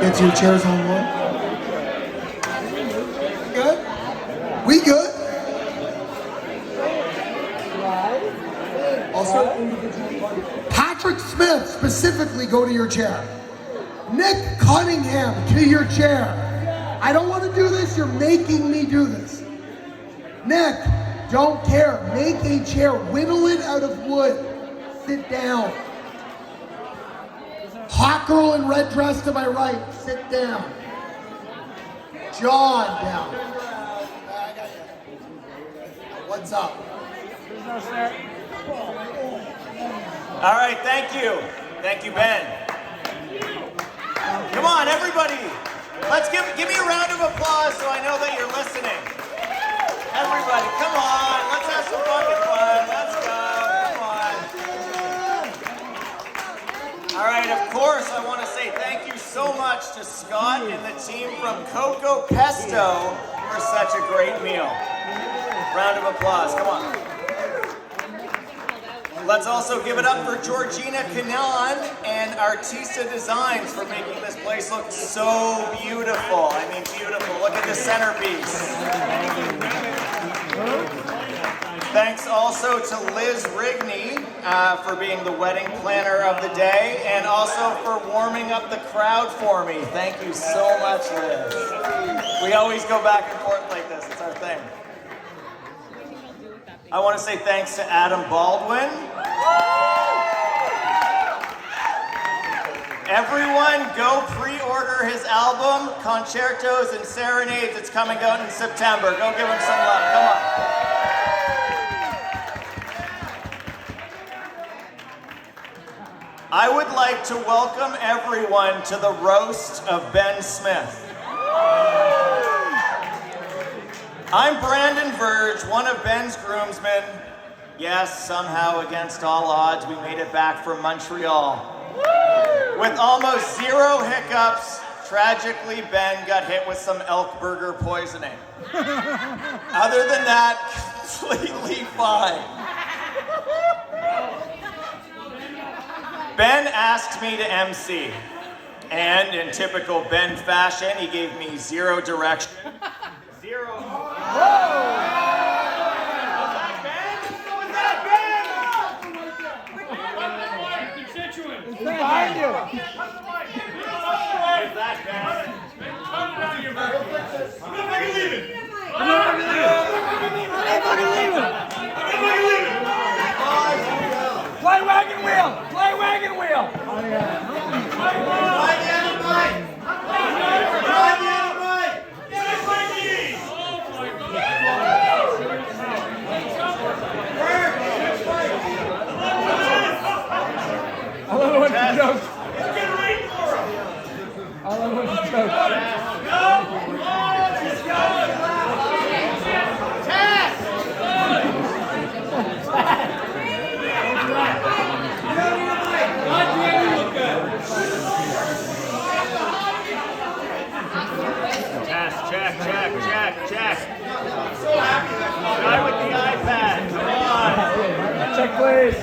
Get to your chairs on one. Good? We good? Also, Patrick Smith, specifically go to your chair. Nick Cunningham, to your chair. I don't want to do this, you're making me do this. Nick, don't care, make a chair, whittle it out of wood. Sit down. Hot girl in red dress to my right, sit down. John, down. What's up? All right, thank you. Thank you, Ben. Come on, everybody. Let's give me a round of applause so I know that you're listening. Everybody, come on. Let's have some fucking fun. Let's go. Come on. All right, of course, I want to say thank you so much to Scott and the team from Coco Pesto for such a great meal. Round of applause. Come on. Let's also give it up for Georgina Canan and Artista Designs for making this place look so beautiful. I mean, beautiful. Look at the centerpiece. Thanks also to Liz Rigney for being the wedding planner of the day and also for warming up the crowd for me. Thank you so much, Liz. We always go back and forth like this. It's our thing. I want to say thanks to Adam Baldwin. Everyone go pre-order his album, Concertos and Serenades. It's coming out in September. Go give him some love. Come on. I would like to welcome everyone to the roast of Ben Smith. I'm Brandon Verge, one of Ben's groomsmen. Yes, somehow against all odds, we made it back from Montreal. With almost zero hiccups, tragically, Ben got hit with some elk burger poisoning. Other than that, completely fine. Ben asked me to MC, and in typical Ben fashion, he gave me zero direction. Zero. Behind you. Play wagon wheel. Play wagon wheel. I love it when it's jokes. I love it when it's jokes. Check. Guy with the iPad, come on. Check, please.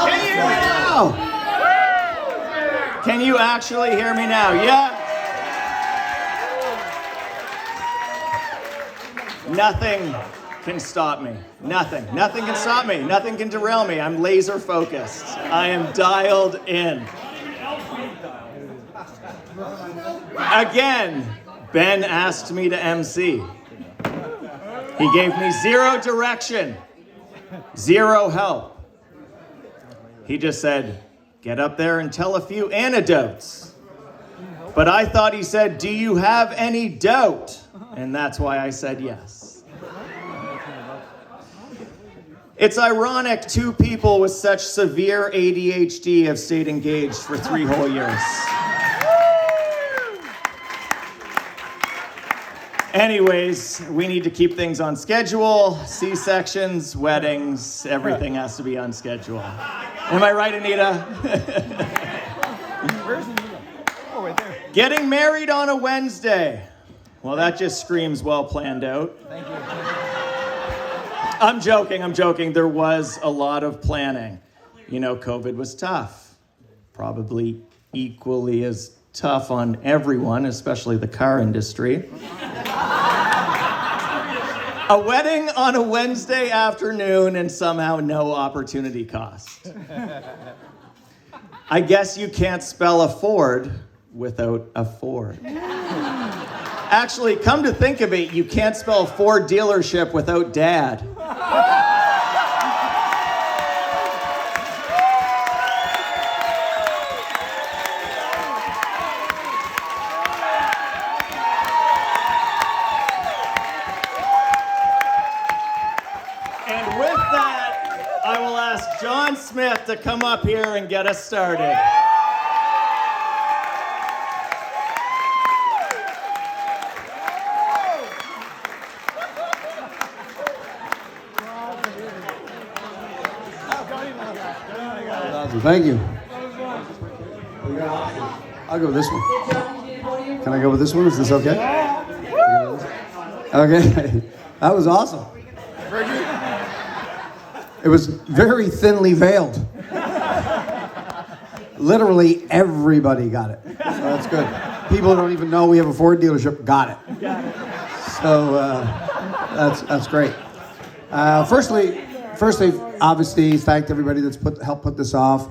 Can you hear me now? Can you actually hear me now? Yeah? Nothing can stop me. Nothing can stop me. Nothing can derail me. I'm laser focused. I am dialed in. Again, Ben asked me to MC. He gave me zero direction, zero help. He just said, get up there and tell a few anecdotes. But I thought he said, do you have any doubt? And that's why I said yes. It's ironic two people with such severe ADHD have stayed engaged for 3 whole years. Anyways, we need to keep things on schedule. C-sections, weddings, everything has to be on schedule. Am I right, Anita? Where's Anita? Oh, right there. Getting married on a Wednesday. Well, that just screams well planned out. Thank you. I'm joking. There was a lot of planning. You know, COVID was tough. Probably equally as tough on everyone, especially the car industry. A wedding on a Wednesday afternoon and somehow no opportunity cost. I guess you can't spell afford without a Ford. Actually, come to think of it, you can't spell Ford dealership without Dad. And with that, I will ask John Smith to come up here and get us started. Thank you. I'll go with this one. Can I go with this one? Is this okay? Okay. That was awesome. It was very thinly veiled. Literally everybody got it. So that's good. People who don't even know we have a Ford dealership got it. So that's great. Firstly, obviously, thank everybody that's helped put this off.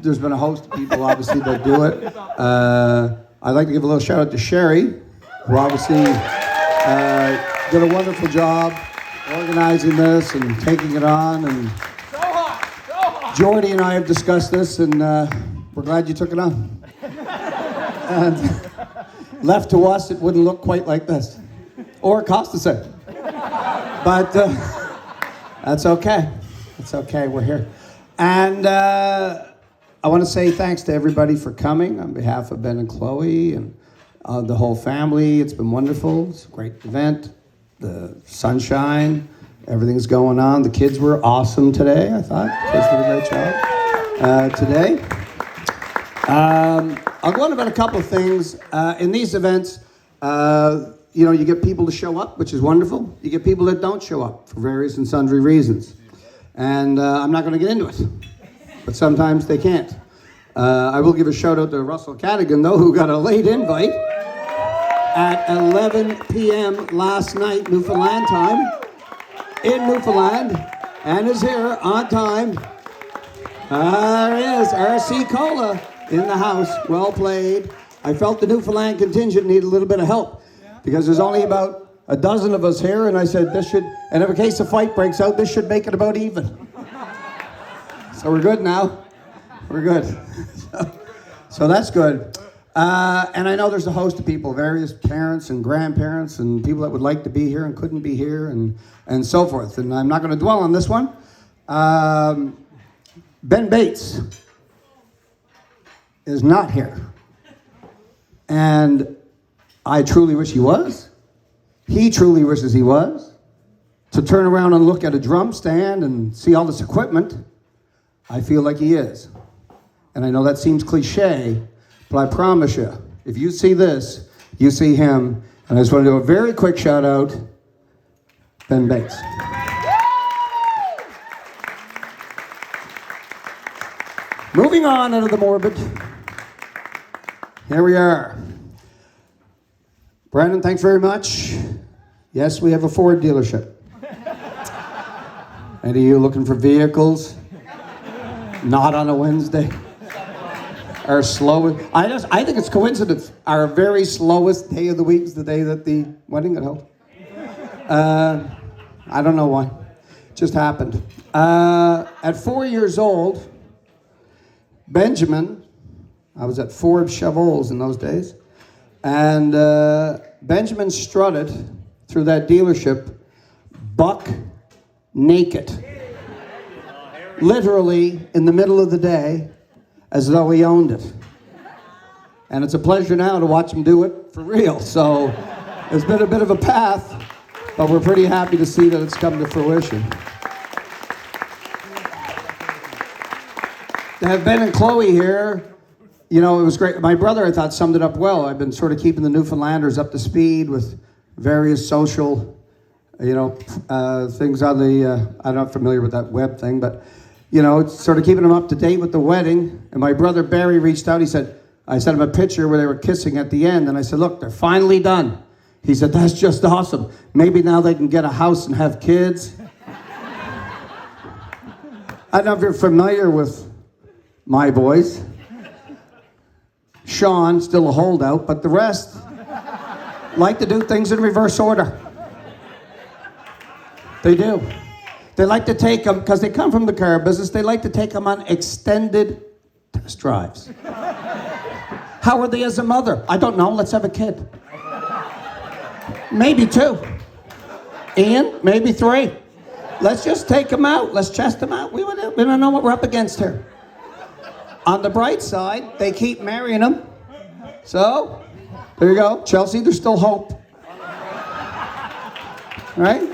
There's been a host of people, obviously, that do it. I'd like to give a little shout out to Sherry, who obviously did a wonderful job organizing this and taking it on. And Jordy and I have discussed this, and we're glad you took it on. And left to us, it wouldn't look quite like this, or cost the same. But that's okay. It's okay. We're here. And I want to say thanks to everybody for coming on behalf of Ben and Chloe and the whole family. It's been wonderful. It's a great event. The sunshine, everything's going on. The kids were awesome today, I thought. The kids did a great job today. I'll go on about a couple of things. In these events, you get people to show up, which is wonderful. You get people that don't show up for various and sundry reasons. And I'm not going to get into it, but sometimes they can't. I will give a shout out to Russell Cadigan, though, who got a late invite at 11 p.m. last night, Newfoundland time, in Newfoundland, and is here on time. There he is, RC Cola in the house. Well played. I felt the Newfoundland contingent needed a little bit of help because there's only about a dozen of us here, and I said and if a case of fight breaks out, this should make it about even. So we're good now. We're good. So that's good. And I know there's a host of people, various parents and grandparents and people that would like to be here and couldn't be here and so forth. And I'm not going to dwell on this one. Ben Bates is not here. And I truly wish he was. He truly wishes he was. To turn around and look at a drum stand and see all this equipment, I feel like he is. And I know that seems cliche, but I promise you, if you see this, you see him. And I just want to do a very quick shout out, Ben Bates. Moving on out of the morbid, here we are. Brandon, thanks very much. Yes, we have a Ford dealership. Any of you looking for vehicles? Not on a Wednesday? Our slowest, I think it's coincidence. Our very slowest day of the week is the day that the wedding got held. I don't know why. It just happened. At 4 years old, Benjamin, I was at Forbes Chevrolet in those days, and Benjamin strutted through that dealership buck naked. Literally in the middle of the day, as though he owned it. And it's a pleasure now to watch him do it for real. So it's been a bit of a path, but we're pretty happy to see that it's come to fruition. To have Ben and Chloe here, it was great. My brother, I thought, summed it up well. I've been sort of keeping the Newfoundlanders up to speed with various social things on the, I'm not familiar with that web thing, but, sort of keeping them up to date with the wedding. And my brother Barry reached out. I sent him a picture where they were kissing at the end. And I said, look, they're finally done. He said, that's just awesome. Maybe now they can get a house and have kids. I don't know if you're familiar with my boys. Sean, still a holdout, but the rest like to do things in reverse order. They do. They like to take them, because they come from the car business, they like to take them on extended test drives. How are they as a mother? I don't know. Let's have a kid. Maybe 2. Ian, maybe 3. Let's just take them out. Let's test them out. We don't know what we're up against here. On the bright side, they keep marrying them. So, there you go. Chelsea, there's still hope. Right?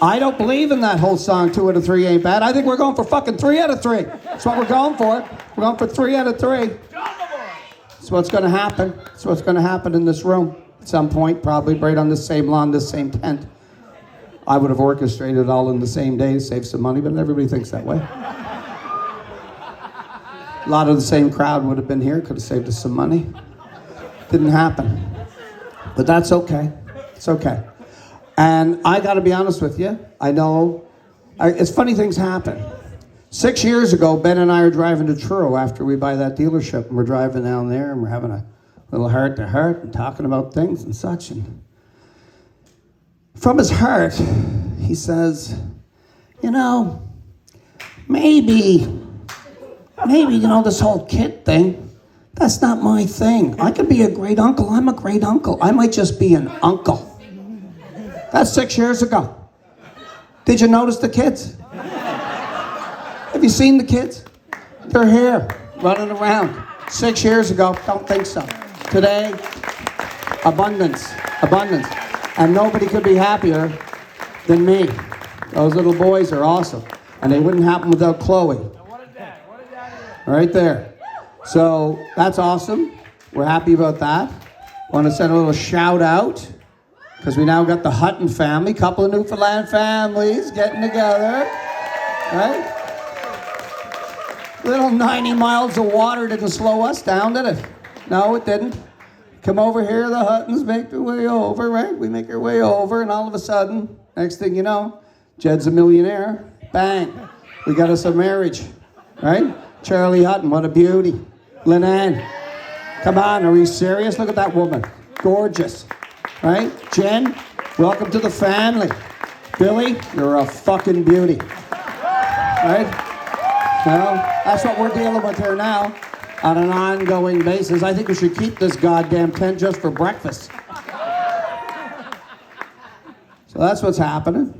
I don't believe in that whole song, 2 out of 3 ain't bad. I think we're going for fucking 3 out of 3. That's what we're going for. We're going for 3 out of 3. That's what's going to happen. That's what's going to happen in this room at some point, probably right on this same lawn, this same tent. I would have orchestrated it all in the same day to save some money, but everybody thinks that way. A lot of the same crowd would have been here, could have saved us some money. Didn't happen. But that's okay. It's okay. And I got to be honest with you. I know it's funny things happen. 6 years ago, Ben and I are driving to Truro after we buy that dealership, and we're driving down there, and we're having a little heart-to-heart and talking about things and such. And from his heart, he says, maybe, this whole kid thing, that's not my thing. I could be a great uncle. I'm a great uncle. I might just be an uncle. That's 6 years ago. Did you notice the kids? Have you seen the kids? They're here, running around. 6 years ago, don't think so. Today, abundance. And nobody could be happier than me. Those little boys are awesome. And they wouldn't happen without Chloe. Right there. So that's awesome. We're happy about that. Want to send a little shout out, because we now got the Hutton family, couple of Newfoundland families getting together. Right? Little 90 miles of water didn't slow us down, did it? No, it didn't. Come over here, the Huttons make their way over, right? We make our way over, and all of a sudden, next thing you know, Jed's a millionaire. Bang. We got us a marriage, right? Charlie Hutton, what a beauty. Lynanne, come on, are we serious? Look at that woman. Gorgeous, right? Jen, welcome to the family. Billy, you're a fucking beauty, right? Well, that's what we're dealing with here now on an ongoing basis. I think we should keep this goddamn tent just for breakfast. So that's what's happening.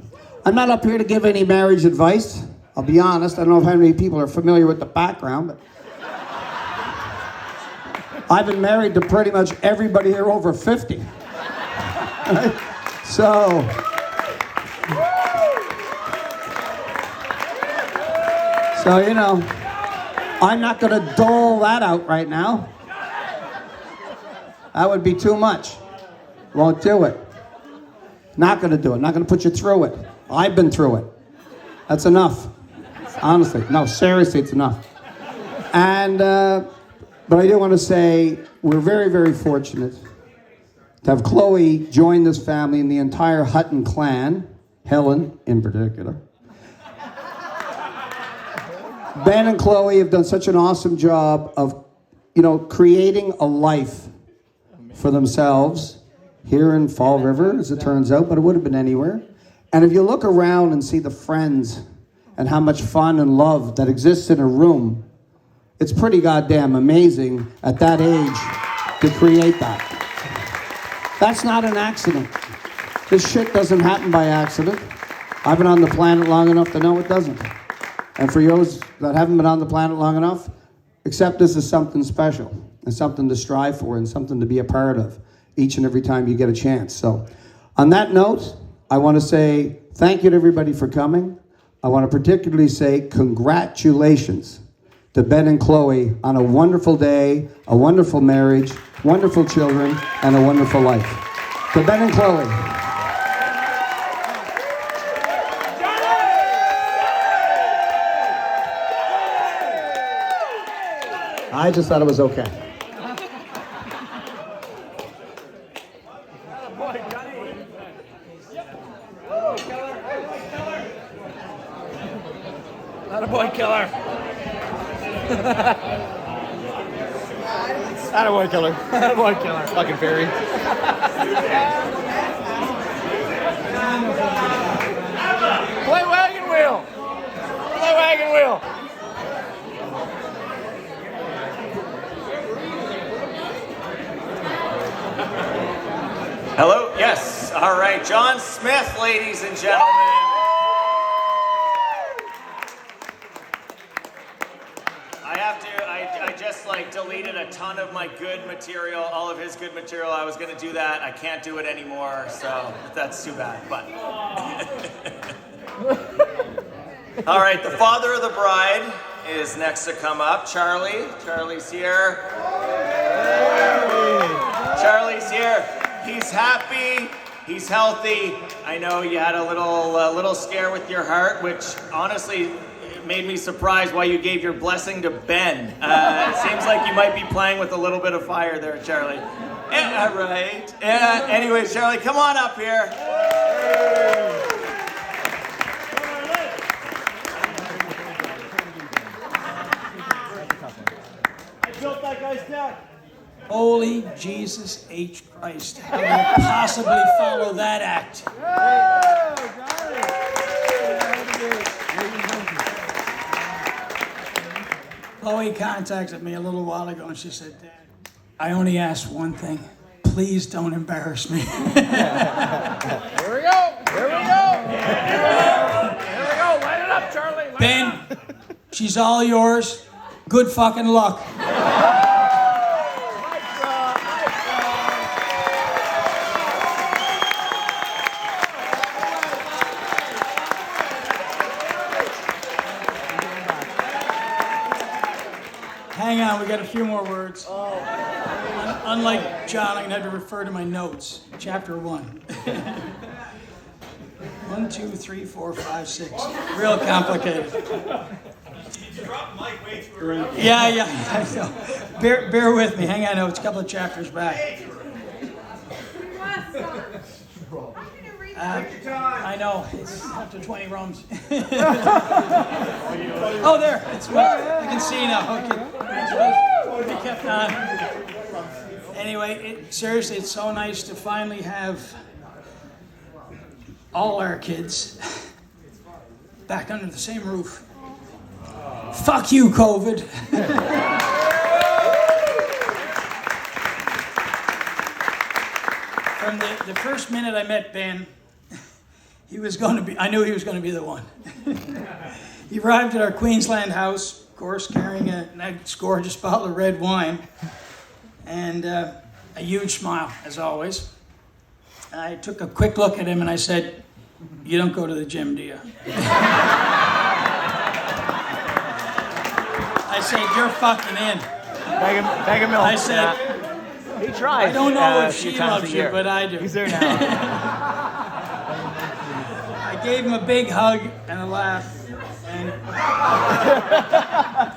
I'm not up here to give any marriage advice. I'll be honest, I don't know how many people are familiar with the background, but I've been married to pretty much everybody here over 50. Right? So, I'm not going to dole that out right now. That would be too much. Won't do it. Not going to do it. Not going to put you through it. I've been through it. That's enough. Honestly. No, seriously, it's enough. And, but I do want to say we're very, very fortunate to have Chloe join this family and the entire Hutton clan, Helen in particular. Ben and Chloe have done such an awesome job of, creating a life for themselves here in Fall River, as it turns out, but it would have been anywhere. And if you look around and see the friends and how much fun and love that exists in a room, it's pretty goddamn amazing at that age to create that. That's not an accident. This shit doesn't happen by accident. I've been on the planet long enough to know it doesn't. And for those that haven't been on the planet long enough, accept this as something special and something to strive for and something to be a part of each and every time you get a chance. So on that note, I want to say thank you to everybody for coming. I want to particularly say congratulations to Ben and Chloe on a wonderful day, a wonderful marriage, wonderful children, and a wonderful life. To Ben and Chloe. I just thought it was okay. Attaboy, killer. Attaboy, killer. Attaboy, killer. Fucking fairy. Play wagon wheel. Play wagon wheel. Hello? Yes. All right. John Smith, ladies and gentlemen. I just deleted a ton of my good material, all of his good material. I was going to do that. I can't do it anymore, so that's too bad. But all right, the father of the bride is next to come up. Charlie. Charlie's here. Charlie's here. He's happy. He's healthy. I know you had a little scare with your heart, which honestly made me surprised why you gave your blessing to Ben. It seems like you might be playing with a little bit of fire there, Charlie. Yeah, right. Yeah. Anyways, Charlie, come on up here. I built that guy's deck. Holy Jesus H. Christ. How do you possibly follow that act? Chloe contacted me a little while ago and she said, Dad, I only asked one thing. Please don't embarrass me. Here we go. Here we go. Here we go. Light it up, Charlie. Light Ben, it up. she's all yours. Good fucking luck. Hang on, we got a few more words. Unlike John, I'm going to have to refer to my notes. Chapter 1. 1, 2, 3, 4, 5, 6. Real complicated. You dropped Mike way too early. Yeah, I know. Bear with me. Hang on, no, it's a couple of chapters back. I know, it's up to 20 rooms. Oh, there, it's I can see now. Okay, we kept on. Anyway, seriously, it's so nice to finally have all our kids back under the same roof. Fuck you, COVID. From the first minute I met Ben, I knew he was going to be the one. He arrived at our Queensland house, of course, carrying a nice, gorgeous bottle of red wine, and a huge smile, as always. I took a quick look at him and I said, "You don't go to the gym, do you?" I said, "You're fucking in." Bag of milk. I said, he tries. I don't know a if few she times loves a year. you, but I do. He's there now. I gave him a big hug and a laugh. And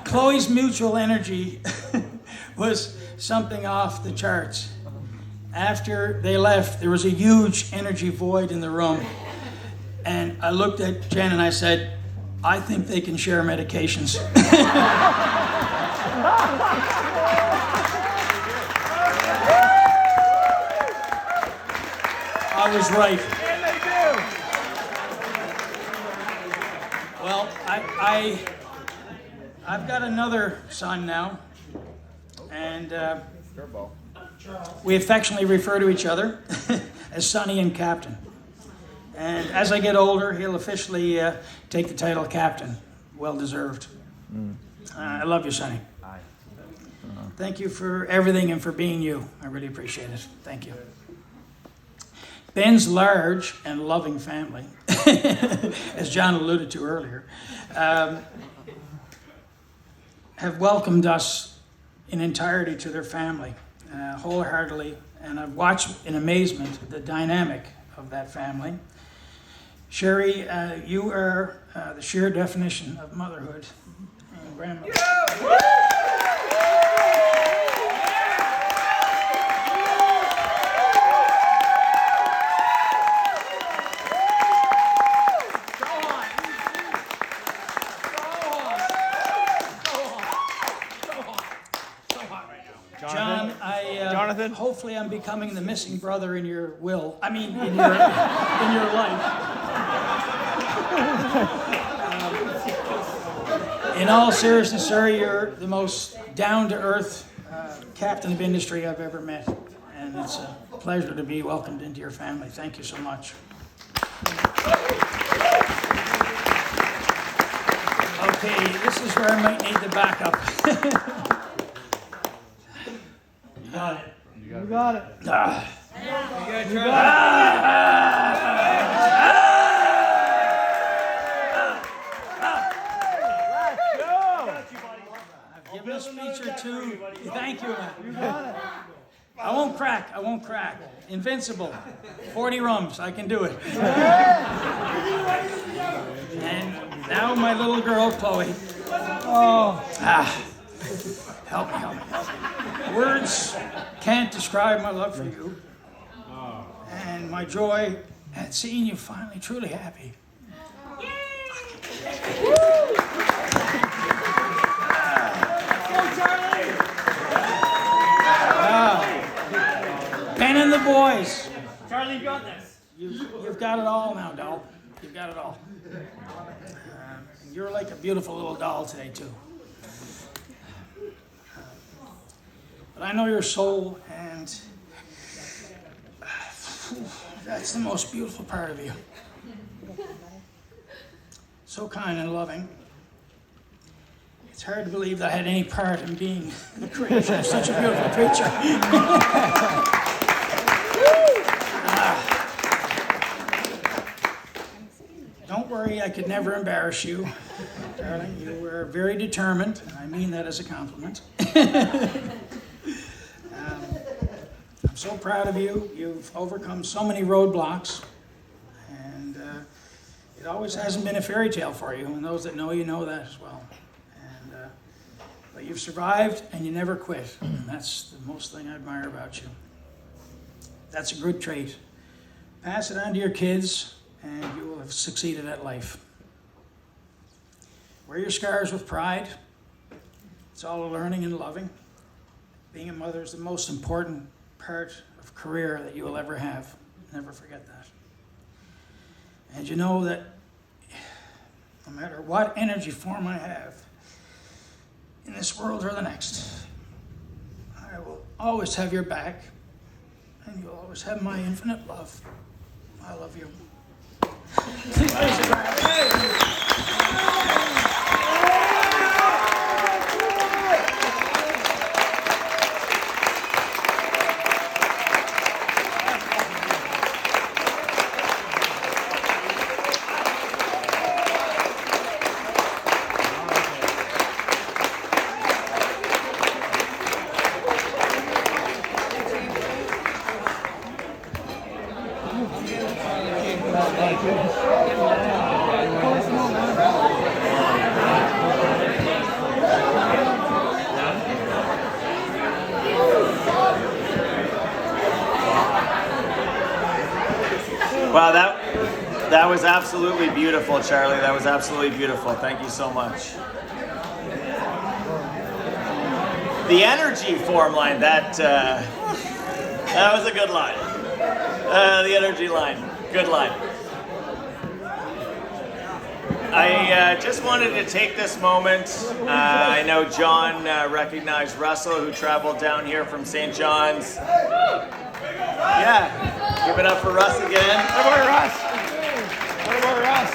Chloe's mutual energy was something off the charts. After they left, there was a huge energy void in the room. And I looked at Jen and I said, I think they can share medications. I was right. And they do. Well, I've got another son now, and we affectionately refer to each other as Sonny and Captain. And as I get older, he'll officially take the title Captain. Well deserved. I love you, Sonny. Thank you for everything and for being you. I really appreciate it. Thank you. Ben's large and loving family, as John alluded to earlier, have welcomed us in entirety to their family, wholeheartedly, and I've watched in amazement the dynamic of that family. Sherry, you are the sheer definition of motherhood and grandmother. hopefully I'm becoming the missing brother in your will. I mean, in your life. In all seriousness, sir, you're the most down-to-earth captain of industry I've ever met. And it's a pleasure to be welcomed into your family. Thank you so much. Okay, this is where I might need the backup. You got it. You got it. Give a speech or two. Thank you. You got it. I won't crack. Invincible. 40 rums. I can do it. And now my little girl, Chloe. Help me. Words can't describe my love for you. And my joy at seeing you finally truly happy. Ben and the boys. Charlie, you got this. You've got it all now, doll. You've got it all. You're like a beautiful little doll today, too. But I know your soul, and that's the most beautiful part of you. So kind and loving. It's hard to believe that I had any part in being the creation of such a beautiful creature. Don't worry, I could never embarrass you, darling. You were very determined, and I mean that as a compliment. I'm so proud of you. You've overcome so many roadblocks, and it always hasn't been a fairy tale for you, and those that know you know that as well. But you've survived, and you never quit, and that's the most thing I admire about you. That's a good trait. Pass it on to your kids, and you will have succeeded at life. Wear your scars with pride. It's all learning and loving. Being a mother is the most important part of career that you will ever have. Never forget that. And you know that no matter what energy form I have in this world or the next, I will always have your back, and you'll always have my infinite love. I love you. Wow, that was absolutely beautiful, Charlie. That was absolutely beautiful. Thank you so much. The energy form line, that was a good line. The energy line, good line. I just wanted to take this moment. I know John recognized Russell, who traveled down here from St. John's. Yeah, give it up for Russ again. What about Russ?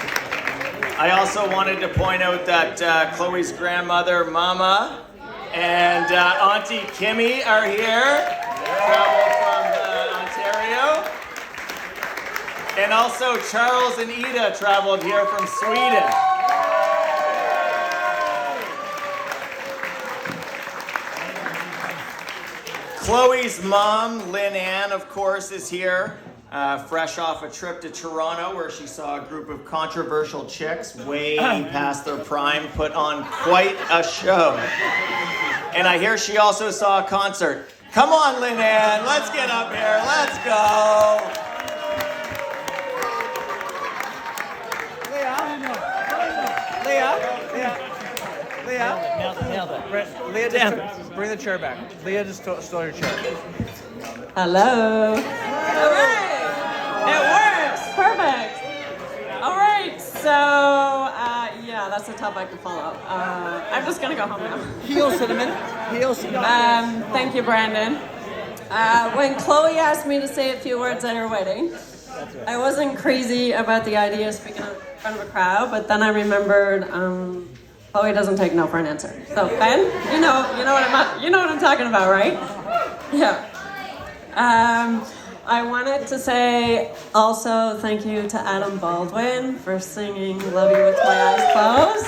I also wanted to point out that Chloe's grandmother, Mama, and Auntie Kimmy are here. Traveled from Ontario. And also Charles and Ida traveled here from Sweden. Chloe's mom, Lynn Ann, of course, is here, fresh off a trip to Toronto where she saw a group of controversial chicks way past their prime put on quite a show. And I hear she also saw a concert. Come on, Lynn Ann, let's get up here, let's go. Leah, Leah, down. Bring the chair back. Leah just stole your chair. Hello. All right. It works. Perfect. All right. So, yeah, that's a tough act to follow. I'm just going to go home now. Heel cinnamon. Heel cinnamon. Thank you, Brandon. When Chloe asked me to say a few words at her wedding, I wasn't crazy about the idea of speaking in front of a crowd, but then I remembered Chloe doesn't take no for an answer. So Ben, you know what I'm talking about, right? Yeah. I wanted to say also thank you to Adam Baldwin for singing "Love You with My Eyes Closed."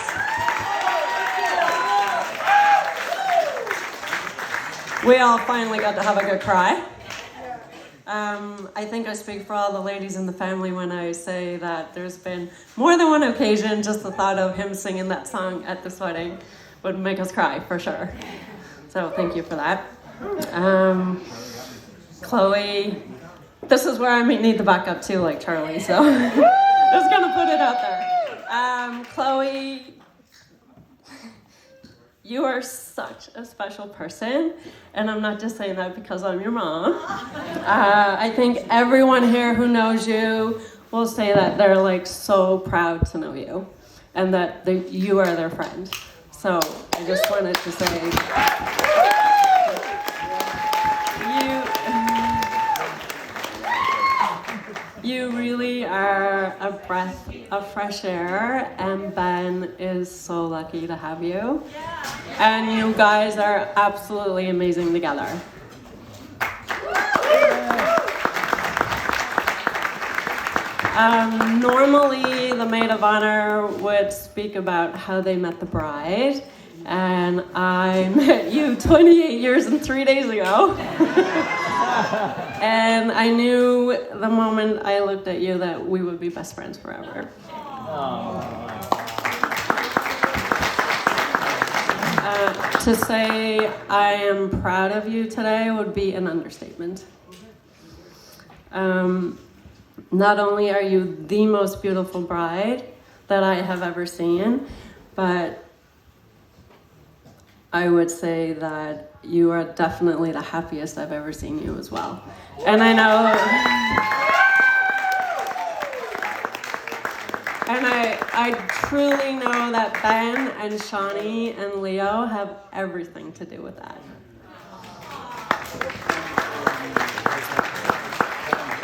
We all finally got to have a good cry. I think I speak for all the ladies in the family when I say that there's been more than one occasion just the thought of him singing that song at this wedding would make us cry, for sure. So thank you for that. Chloe, this is where I need the backup too, like Charlie, so just gonna put it out there. Chloe, you are such a special person, and I'm not just saying that because I'm your mom. I think everyone here who knows you will say that they're like so proud to know you, and that you are their friend. So I just wanted to say, you really are a breath of fresh air, and Ben is so lucky to have you. And you guys are absolutely amazing together. Normally, the maid of honor would speak about how they met the bride, and I met you 28 years and 3 days ago. And I knew the moment I looked at you that we would be best friends forever. To say I am proud of you today would be an understatement. Not only are you the most beautiful bride that I have ever seen, but I would say that you are definitely the happiest I've ever seen you as well. And I know, and I truly know that Ben and Shawnee and Leo have everything to do with that.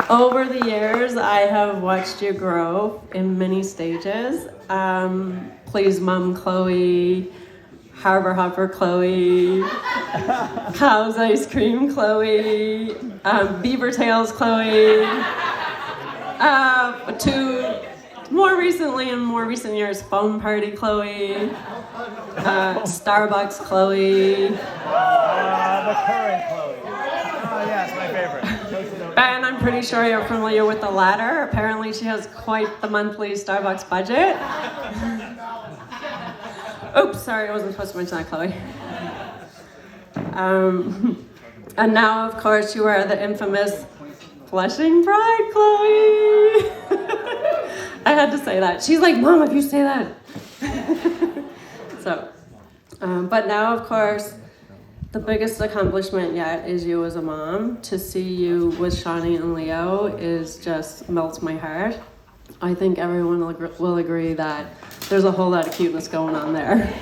Over the years, I have watched you grow in many stages. Please Mom Chloe, Harbor Hopper Chloe, Cow's Ice Cream Chloe, Beaver Tails Chloe, to more recently, in more recent years, Foam Party Chloe, Starbucks Chloe. The current Chloe. Oh, yes, my favorite. Ben, I'm pretty sure you're familiar with the latter. Apparently she has quite the monthly Starbucks budget. Oops, sorry, I wasn't supposed to mention that, Chloe. And now, of course, you are the infamous Flushing Bride, Chloe. I had to say that. She's like, Mom, if you say that. So, but now, of course, the biggest accomplishment yet is you as a mom. To see you with Shawnee and Leo is just melts my heart. I think everyone will agree that there's a whole lot of cuteness going on there.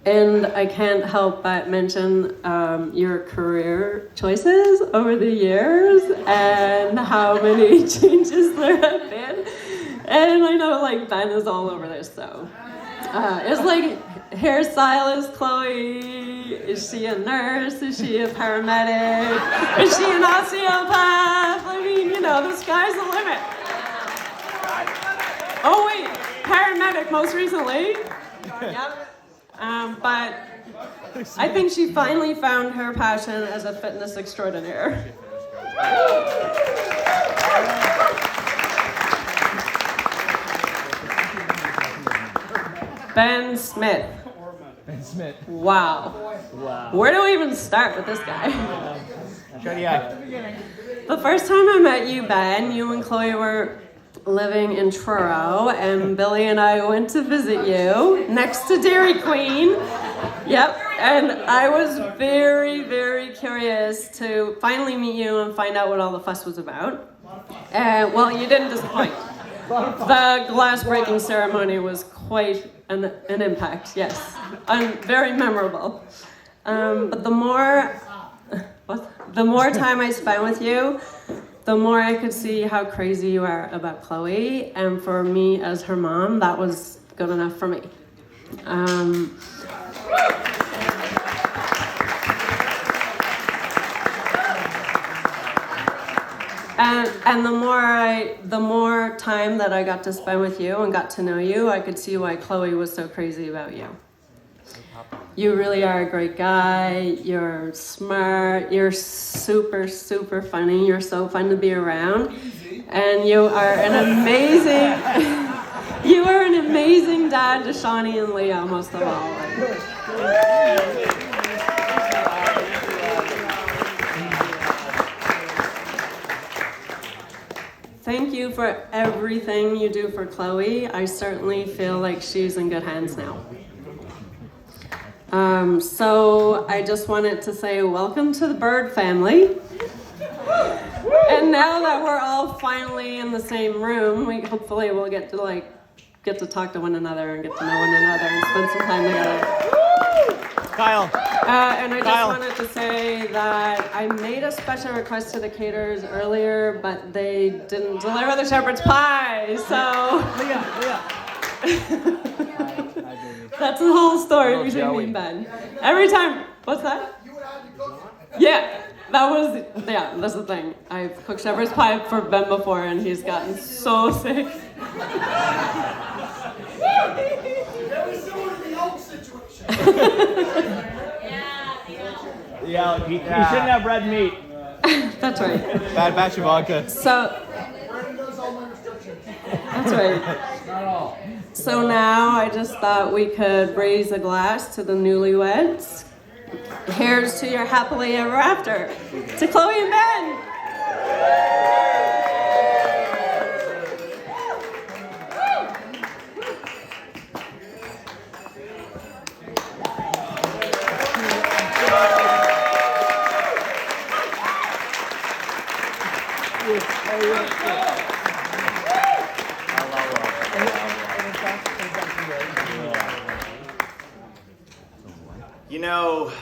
And I can't help but mention your career choices over the years and how many changes there have been. And I know like Ben is all over this, so. It's like hairstylist Chloe, is she a nurse, is she a paramedic, is she an osteopath? I mean, you know, the sky's the limit. Oh wait, paramedic most recently. Yep. But I think she finally found her passion as a fitness extraordinaire. Ben Smith. Ben Smith. Wow. Where do we even start with this guy? The first time I met you, Ben, you and Chloe were living in Truro, and Billy and I went to visit you next to Dairy Queen. Yep, And I was very, very curious to finally meet you and find out what all the fuss was about. Well, you didn't disappoint. The glass breaking ceremony was quite an impact, yes, and very memorable. But the more time I spent with you, the more I could see how crazy you are about Chloe, and for me as her mom, that was good enough for me. And the more time that I got to spend with you and got to know you, I could see why Chloe was so crazy about you. You really are a great guy. You're smart. You're super, super funny. You're so fun to be around. And you are an amazing dad to Shawnee and Leah, most of all. Thank you for everything you do for Chloe. I certainly feel like she's in good hands now. So I just wanted to say welcome to the Bird family. And now that we're all finally in the same room, we hopefully will get to talk to one another and get to know one another and spend some time together. Kyle. And I just wanted to say that I made a special request to the caterers earlier, but they didn't deliver the shepherd's pie, so... Leah. That's the whole story between me and Ben. Every time... What's that? Yeah, that's the thing. I've cooked shepherd's pie for Ben before, and he's gotten so sick. Yeah, he shouldn't have red meat. That's right. Bad batch of vodka. So, that's right. So now I just thought we could raise a glass to the newlyweds. Here's to your happily ever after. To Chloe and Ben. You know,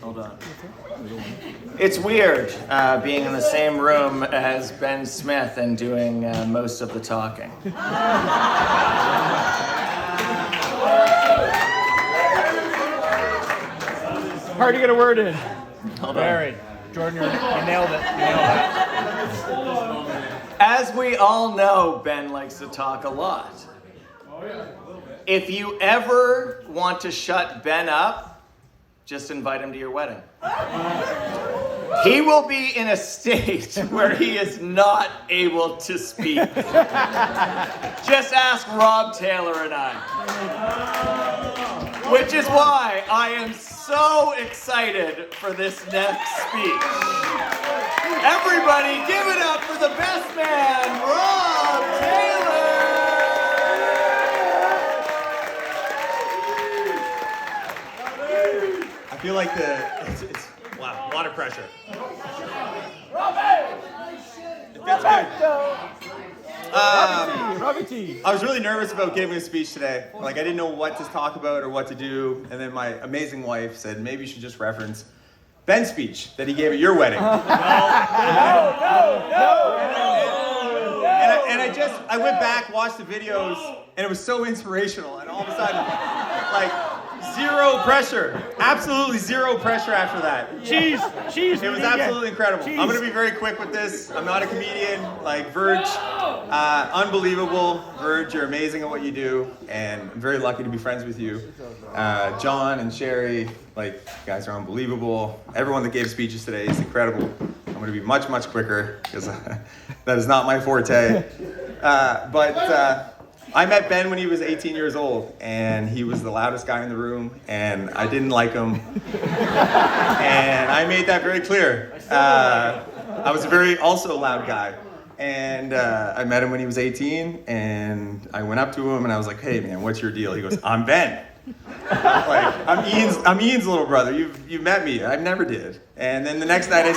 hold on. It's weird being in the same room as Ben Smith and doing most of the talking. Hard to get a word in. Hold on. Very. Jordan, you nailed it. As we all know, Ben likes to talk a lot. If you ever want to shut Ben up, just invite him to your wedding. He will be in a state where he is not able to speak. Just ask Rob Taylor and I. Which is why I am so excited for this next speech. Everybody give it up for the best man, Rob Taylor! I feel like it's wow, a lot of pressure. It feels good. Robbie T. I was really nervous about giving a speech today. Like I didn't know what to talk about or what to do, and then my amazing wife said maybe you should just reference Ben's speech that he gave at your wedding. No. And I went back, watched the videos, and it was so inspirational. And all of a sudden, like zero pressure, absolutely zero pressure after that. Cheese. It was absolutely incredible. I'm going to be very quick with this. I'm not a comedian like Verge. Unbelievable. Verge, you're amazing at what you do. And I'm very lucky to be friends with you. John and Sherry, like, you guys are unbelievable. Everyone that gave speeches today is incredible. I'm going to be much, much quicker because that is not my forte. But I met Ben when he was 18 years old, and he was the loudest guy in the room, and I didn't like him. And I made that very clear. I was a very also loud guy. And I met him when he was 18, and I went up to him, and I was like, hey, man, what's your deal? He goes, I'm Ben. Like, I'm Ian's little brother. You've met me. I never did. And then the next night I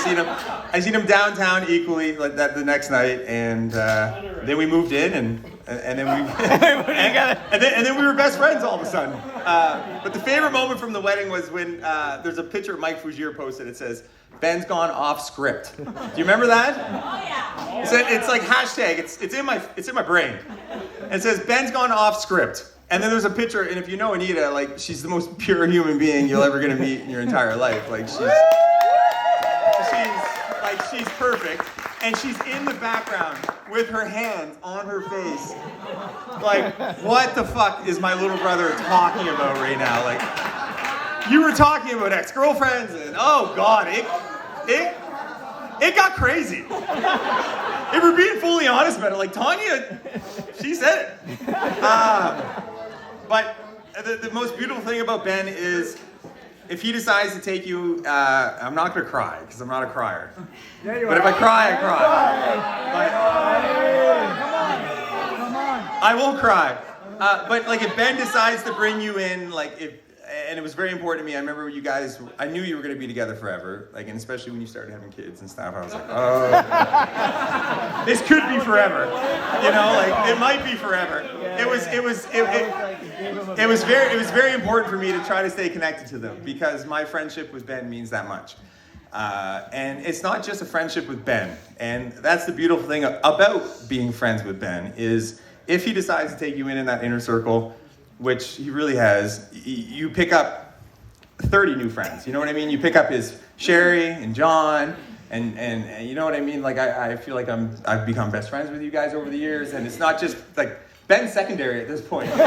seen him downtown equally like that the next night, and then we moved in and then we and then we were best friends all of a sudden. But the favorite moment from the wedding was when there's a picture of Mike Fugere posted. It says, "Ben's gone off script." Do you remember that? Oh yeah. It's like hashtag. It's in my brain. And it says, "Ben's gone off script." And then there's a picture, and if you know Anita, like, she's the most pure human being you're ever gonna meet in your entire life. Like, she's perfect, and she's in the background with her hands on her face. Like, what the fuck is my little brother talking about right now? Like, you were talking about ex-girlfriends, and oh god, it got crazy. If we're being fully honest about it, like, Tanya, she said it. But the most beautiful thing about Ben is, if he decides to take you, I'm not going to cry, because I'm not a crier. But if I cry, I cry. Come on. I won't cry. But like, if Ben decides to bring you in, like, and it was very important to me. I remember you guys, I knew you were going to be together forever. Like, and especially when you started having kids and stuff, I was like, oh, this could be forever. You know, like, it might be forever. It was very important for me to try to stay connected to them, because my friendship with Ben means that much. And it's not just a friendship with Ben. And that's the beautiful thing about being friends with Ben, is if he decides to take you in that inner circle, which he really has, you pick up 30 new friends. You know what I mean? You pick up his Sherry and John, and you know what I mean? Like, I feel like I've become best friends with you guys over the years, and it's not just like Ben's secondary at this point. You know,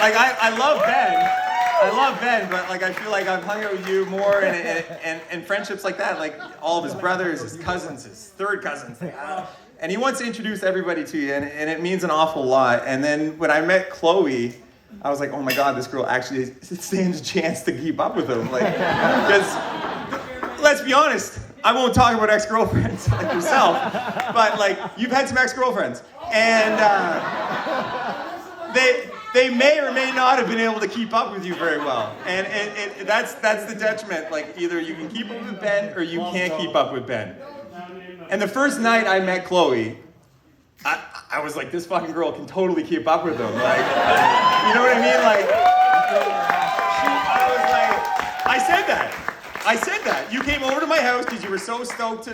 I love Ben. I love Ben, but like, I feel like I've hung out with you more, and friendships like that, like all of his brothers, his cousins, his third cousins. And he wants to introduce everybody to you, and it means an awful lot. And then when I met Chloe, I was like, oh my God, this girl actually stands a chance to keep up with him. Like, because let's be honest, I won't talk about ex-girlfriends like yourself, but like, you've had some ex-girlfriends, and they may or may not have been able to keep up with you very well. And that's the detriment. Like, either you can keep up with Ben or you can't keep up with Ben. And the first night I met Chloe, I was like, this fucking girl can totally keep up with him. Like, you know what I mean? Like, I said that. You came over to my house because you were so stoked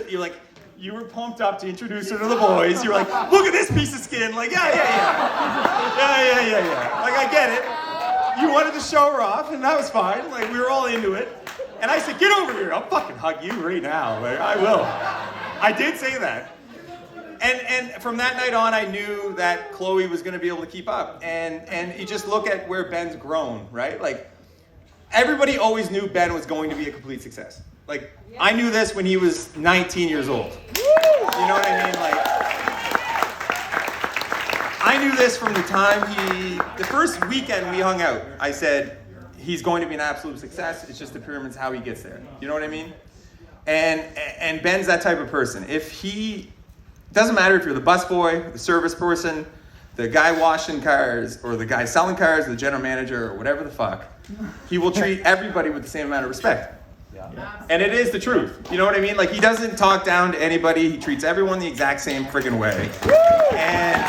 you were pumped up to introduce her to the boys. You were like, look at this piece of skin. Like, yeah. Like, I get it. You wanted to show her off, and that was fine. Like, we were all into it. And I said, get over here. I'll fucking hug you right now. Like, I will. I did say that. And from that night on, I knew that Chloe was going to be able to keep up. And you just look at where Ben's grown, right? Like, everybody always knew Ben was going to be a complete success. Like, I knew this when he was 19 years old. You know what I mean? Like, I knew this from the time the first weekend we hung out, I said, he's going to be an absolute success. It's just the pyramids how he gets there. You know what I mean? And Ben's that type of person. Doesn't matter if you're the busboy, the service person, the guy washing cars, or the guy selling cars, the general manager, or whatever the fuck, he will treat everybody with the same amount of respect. Yeah. And it is the truth. You know what I mean? Like, he doesn't talk down to anybody. He treats everyone the exact same friggin' way. And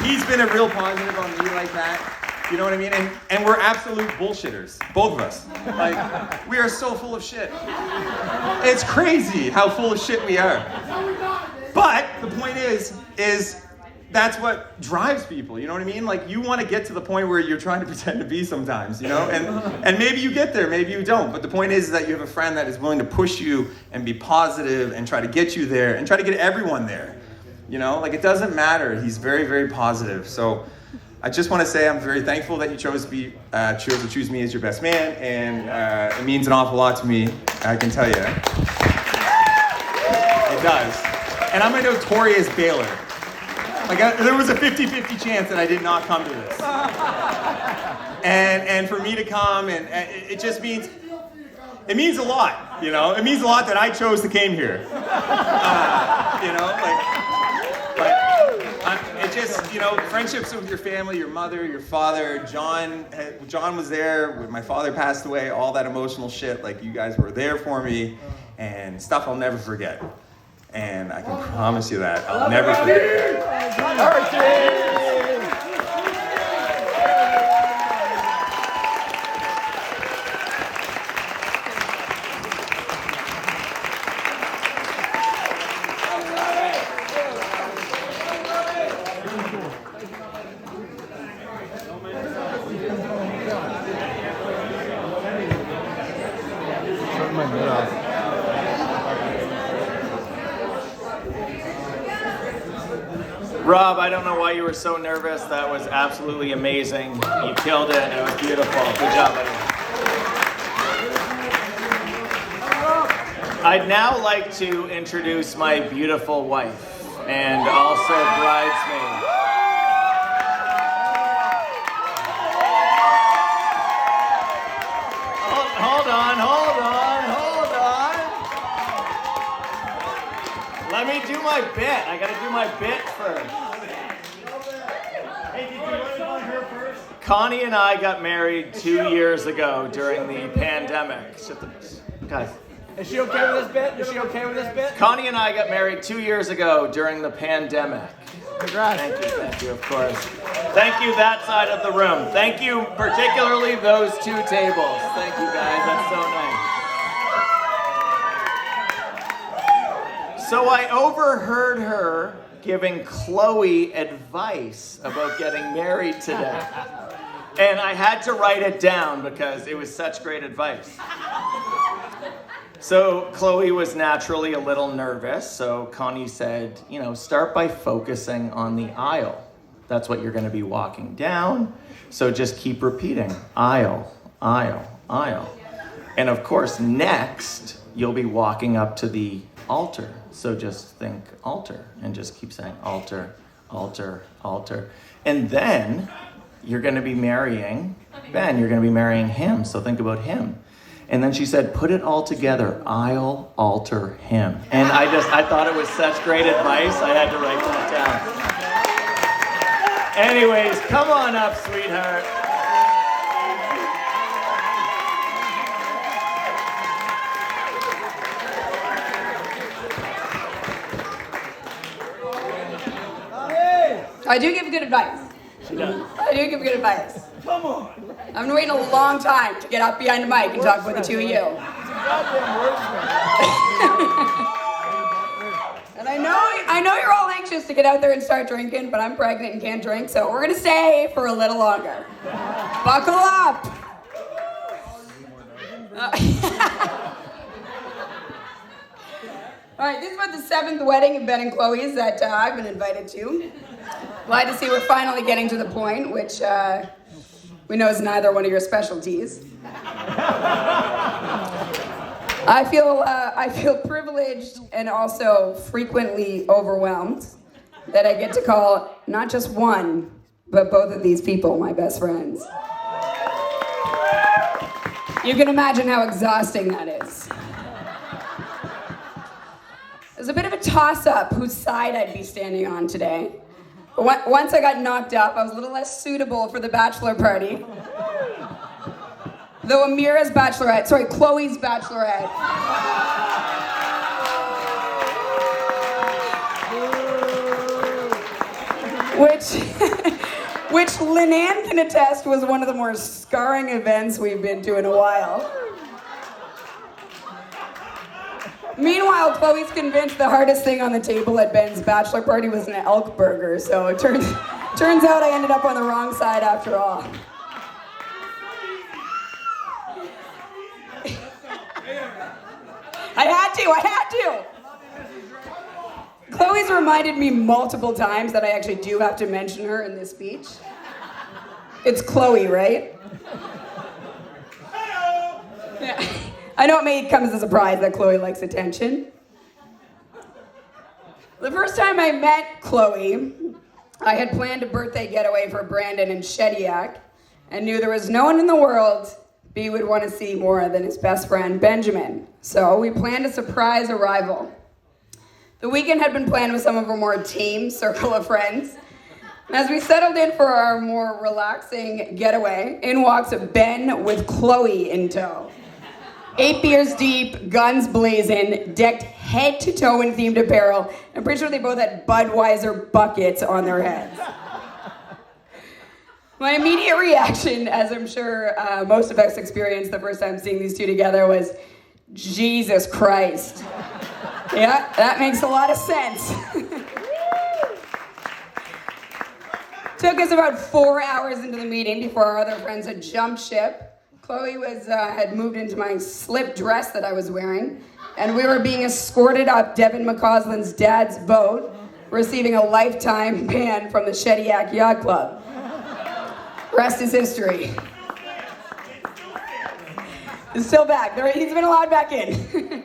he's been a real positive on me like that. You know what I mean? And we're absolute bullshitters, both of us. Like, we are so full of shit. It's crazy how full of shit we are. But the point is that's what drives people. You know what I mean? Like, you want to get to the point where you're trying to pretend to be sometimes, you know? And maybe you get there, maybe you don't. But the point is that you have a friend that is willing to push you and be positive and try to get you there and try to get everyone there. You know? Like, it doesn't matter. He's very, very positive. So I just want to say I'm very thankful that you chose to choose me as your best man, and it means an awful lot to me, I can tell you. It does. And I'm a notorious bailer. Like, there was a 50-50 chance that I did not come to this. And for me to come, and it just means, it means a lot, you know? It means a lot that I chose to came here. You know, like, but just, friendships with your family, your mother, your father. John was there when my father passed away, all that emotional shit. Like, you guys were there for me, and stuff I'll never forget. And I can promise you that I'll never forget that. Rob, I don't know why you were so nervous. That was absolutely amazing. You killed it. It was beautiful. Good job, buddy. I'd now like to introduce my beautiful wife and also bridesmaid. Hold on. Let me do my bit. I gotta do my bit first. Hey, did you want to on her first? Connie and I got married 2 years ago during the pandemic. Guys. Is she okay with this bit? Connie and I got married 2 years ago during the pandemic. Congrats. Thank you, of course. Thank you, that side of the room. Thank you, particularly those two tables. Thank you, guys. That's so nice. So I overheard her giving Chloe advice about getting married today. And I had to write it down because it was such great advice. So Chloe was naturally a little nervous, so Connie said, start by focusing on the aisle. That's what you're going to be walking down, so just keep repeating, aisle, aisle, aisle. And of course, next, you'll be walking up to the altar, so just think altar, and just keep saying altar, altar, altar. And then, you're going to be marrying Ben, you're going to be marrying him, so think about him. And then she said, put it all together, I'll alter him. And I thought it was such great advice, I had to write that down. Anyways, come on up, sweetheart. I do give good advice. She does. I do give good advice. Come on. I've been waiting a long time to get up behind the mic and talk about the two of you. And I know you're all anxious to get out there and start drinking, but I'm pregnant and can't drink, so we're gonna stay for a little longer. Buckle up. All right, this is about the 7th wedding of Ben and Chloe's that I've been invited to. Glad to see we're finally getting to the point, which we know is neither one of your specialties. I feel privileged and also frequently overwhelmed that I get to call not just one, but both of these people my best friends. You can imagine how exhausting that is. It was a bit of a toss-up whose side I'd be standing on today. But once I got knocked up, I was a little less suitable for the bachelor party. Though Chloe's bachelorette. Which Linan can attest was one of the more scarring events we've been to in a while. Meanwhile, Chloe's convinced the hardest thing on the table at Ben's bachelor party was an elk burger, so it turns out I ended up on the wrong side after all. I had to! Chloe's reminded me multiple times that I actually do have to mention her in this speech. It's Chloe, right? Yeah. I know it may come as a surprise that Chloe likes attention. The first time I met Chloe, I had planned a birthday getaway for Brandon in Shediac and knew there was no one in the world B would want to see more than his best friend, Benjamin. So we planned a surprise arrival. The weekend had been planned with some of our more tame circle of friends, As we settled in for our more relaxing getaway, in walks Ben with Chloe in tow. 8 beers deep, guns blazing, decked head to toe in themed apparel. I'm pretty sure they both had Budweiser buckets on their heads. My immediate reaction, as I'm sure most of us experienced the first time seeing these two together, was, Jesus Christ. Yeah, that makes a lot of sense. Took us about 4 hours into the meeting before our other friends had jumped ship. Chloe had moved into my slip dress that I was wearing, and we were being escorted up Devin McCausland's dad's boat, receiving a lifetime ban from the Shediac Yacht Club. Rest is history. He's still back. He's been allowed back in.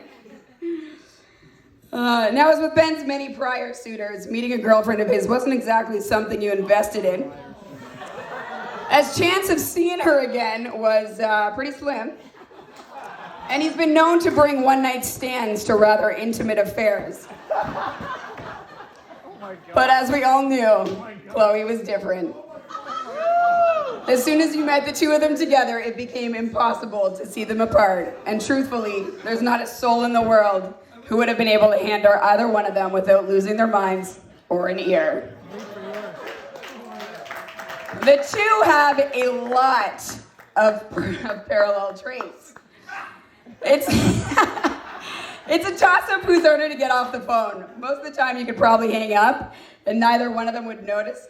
Now, as with Ben's many prior suitors, meeting a girlfriend of his wasn't exactly something you invested in, as chance of seeing her again was pretty slim. And he's been known to bring one-night stands to rather intimate affairs. But as we all knew, Chloe was different. As soon as you met the two of them together, it became impossible to see them apart. And truthfully, there's not a soul in the world who would have been able to handle either one of them without losing their minds or an ear. The two have a lot of parallel traits. It's a toss-up who's harder to get off the phone. Most of the time you could probably hang up and neither one of them would notice.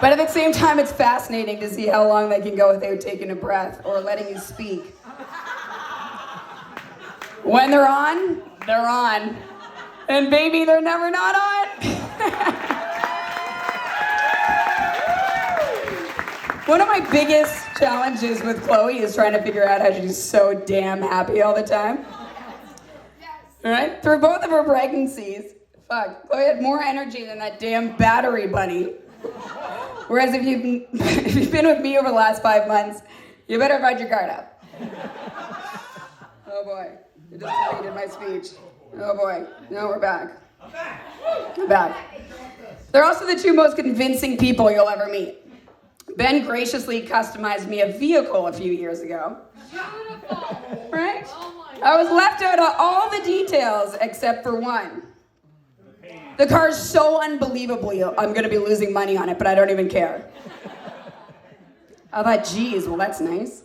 But at the same time, it's fascinating to see how long they can go without taking a breath or letting you speak. When they're on, they're on. And baby, they're never not on. One of my biggest challenges with Chloe is trying to figure out how she's so damn happy all the time. All right? Through both of her pregnancies, Chloe had more energy than that damn battery bunny. Whereas if you've been with me over the last 5 months, you better have had your guard up. Oh boy. It just deleted my speech. Oh boy. No, we're back. I'm back. They're also the two most convincing people you'll ever meet. Ben graciously customized me a vehicle a few years ago. Right? I was left out of all the details except for one. The car's so unbelievably, I'm going to be losing money on it, but I don't even care. I thought, geez, well, that's nice.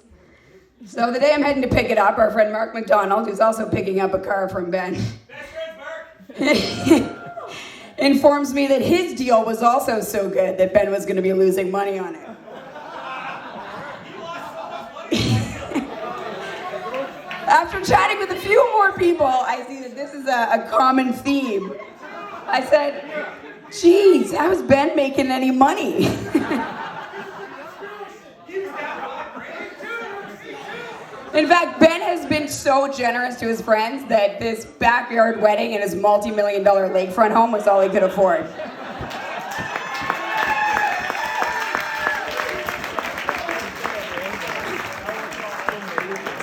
So the day I'm heading to pick it up, our friend Mark McDonald, who's also picking up a car from Ben, informs me that his deal was also so good that Ben was going to be losing money on it. After chatting with a few more people, I see that this is a common theme. I said, geez, how's Ben making any money? In fact, Ben has been so generous to his friends that this backyard wedding in his multi-million-dollar lakefront home was all he could afford.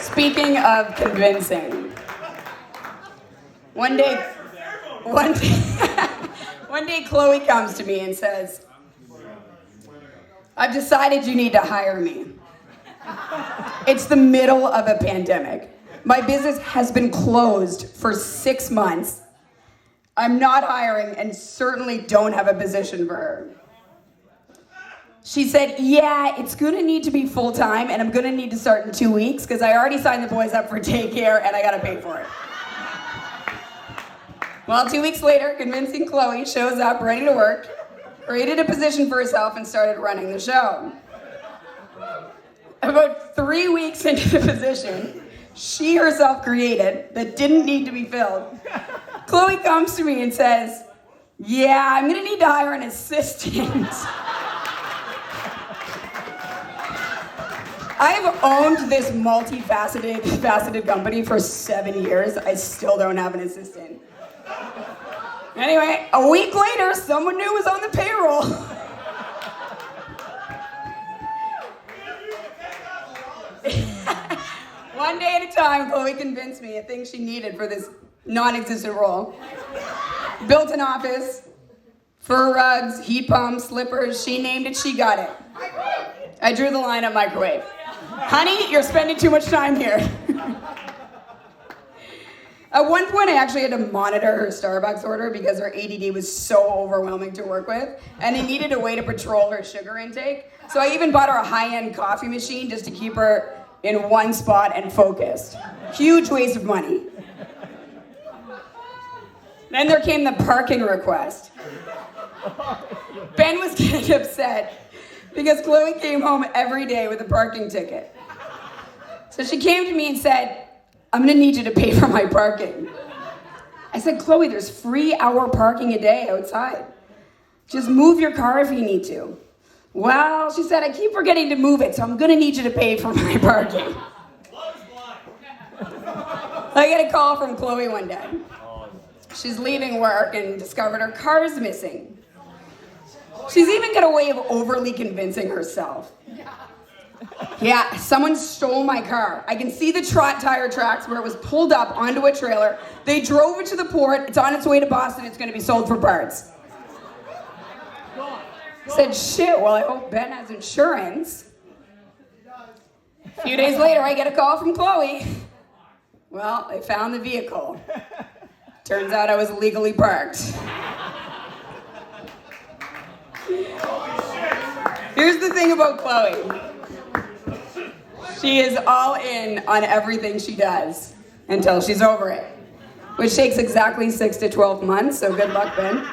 Speaking of convincing, one day Chloe comes to me and says, I've decided you need to hire me. It's the middle of a pandemic. My business has been closed for 6 months. I'm not hiring and certainly don't have a position for her. She said, yeah, it's gonna need to be full-time and I'm gonna need to start in 2 weeks because I already signed the boys up for daycare and I gotta pay for it. Well, 2 weeks later, convincing Chloe shows up ready to work, created a position for herself and started running the show. About 3 weeks into the position she herself created that didn't need to be filled, Chloe comes to me and says, yeah, I'm gonna need to hire an assistant. I have owned this multifaceted company for 7 years. I still don't have an assistant. Anyway, a week later, someone new was on the payroll. One day at a time, Chloe convinced me of things she needed for this non-existent role. Built an office, Fur rugs, heat pumps, slippers, she named it, she got it. I drew the line at microwave. Honey, you're spending too much time here. At one point, I actually had to monitor her Starbucks order because her ADD was so overwhelming to work with, and I needed a way to patrol her sugar intake. So I even bought her a high-end coffee machine just to keep her in one spot and focused. Huge waste of money. Then there came the parking request. Ben was getting upset because Chloe came home every day with a parking ticket. So she came to me and said, I'm gonna need you to pay for my parking. I said, Chloe, there's free hour parking a day outside. Just move your car if you need to. Well, she said, I keep forgetting to move it, so I'm gonna need you to pay for my parking. I get a call from Chloe one day. She's leaving work and discovered her car's missing. She's even got a way of overly convincing herself. Yeah, someone stole my car. I can see the tire tracks where it was pulled up onto a trailer. They drove it to the port. It's on its way to Boston. It's going to be sold for parts. I said, shit, well, I hope Ben has insurance. A few days later, I get a call from Chloe. Well, they found the vehicle. Turns out I was illegally parked. Here's the thing about Chloe. She is all in on everything she does until she's over it, which takes exactly 6 to 12 months, so good luck, Ben.